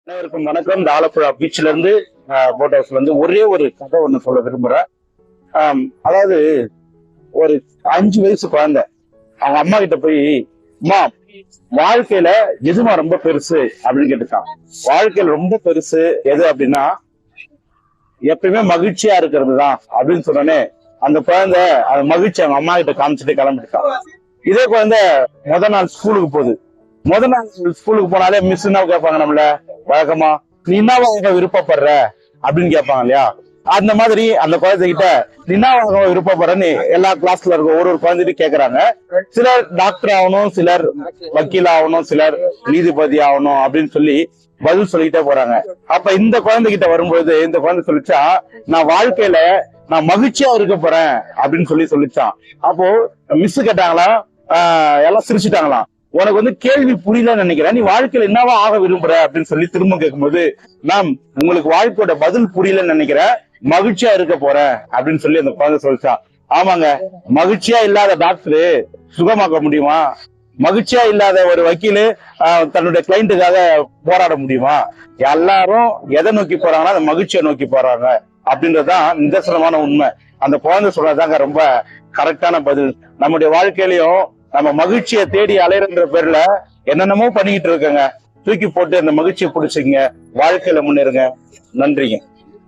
அனைவருக்கும் வணக்கம். இந்த ஆலப்புழா பீச்ல இருந்து போட் ஹவுஸ்ல இருந்து ஒரே ஒரு கதை ஒண்ணு சொல்ல விரும்புறேன். அதாவது ஒரு 5 வயசு குழந்தை அவங்க அம்மா கிட்ட போய், அம்மா வாழ்க்கையில எதுமா ரொம்ப பெருசு அப்படின்னு கேட்டுட்டான். வாழ்க்கையில ரொம்ப பெருசு எது அப்படின்னா எப்பயுமே மகிழ்ச்சியா இருக்கிறது தான் அப்படின்னு சொன்னோன்னே அந்த குழந்தை அந்த மகிழ்ச்சி அவங்க அம்மா கிட்ட காமிச்சிட்டு கிளம்பிட்டான். இதே குழந்தை நாள் ஸ்கூலுக்கு போகுது. நாள் ஸ்கூலுக்கு போனாலே மிஸ் என்ன கேட்பாங்க நம்மள வழக்கமா, நீ என்னவாக விருப்பப்படுற அப்படின்னு கேட்பாங்க இல்லையா? அந்த மாதிரி அந்த குழந்தைகிட்ட நீ என்னவாக விருப்பப்படுறன்னு எல்லா கிளாஸ்ல இருக்க ஒரு குழந்தைகிட்ட கேக்குறாங்க. சிலர் டாக்டர் ஆகணும், சிலர் வக்கீல் ஆகணும், சிலர் நீதிபதி ஆகணும் அப்படின்னு சொல்லி பதில் சொல்லிட்டே போறாங்க. அப்ப இந்த குழந்தைகிட்ட வரும்போது இந்த குழந்தை சொல்லிச்சா, நான் வாழ்க்கையில நான் மகிழ்ச்சியா இருக்க போறேன் அப்படின்னு சொல்லிச்சான். அப்போ மிஸ் கேட்டாங்களா, எல்லாம் சிரிச்சுட்டாங்களாம். உனக்கு கேள்வி புரியலன்னு நினைக்கிறேன், நீ வாழ்க்கையில என்னவா ஆக விரும்புற அப்படின்னு சொல்லி திரும்ப கேட்கும்போது, மேம் உங்களுக்கு வாழ்க்கையோட பதில் புரியலன்னு நினைக்கிறேன், மகிழ்ச்சியா இருக்க போறேன் அப்படின்னு சொல்லி அந்த குழந்தை சொல்லிச்சான். ஆமாங்க, மகிழ்ச்சியா இல்லாத டாக்டரு சுகமாக்க முடியுமா? மகிழ்ச்சியா இல்லாத ஒரு வக்கீலு தன்னுடைய கிளைண்ட்டுக்காக போராட முடியுமா? எல்லாரும் எதை நோக்கி போறாங்கன்னா அந்த மகிழ்ச்சியை நோக்கி போறாங்க அப்படின்றதுதான் நிதர்சனமான உண்மை. அந்த குழந்தை சொல்றதாங்க ரொம்ப கரெக்டான பதில். நம்முடைய வாழ்க்கையிலயும் நம்ம மகிழ்ச்சியை தேடி அலையறன்ற பேர்ல என்னென்னமோ பண்ணிக்கிட்டு இருக்கங்க. தூக்கி போட்டு அந்த மகிழ்ச்சியை பிடிச்சிங்க, வாழ்க்கையில முன்னேறுங்க. நன்றிங்க.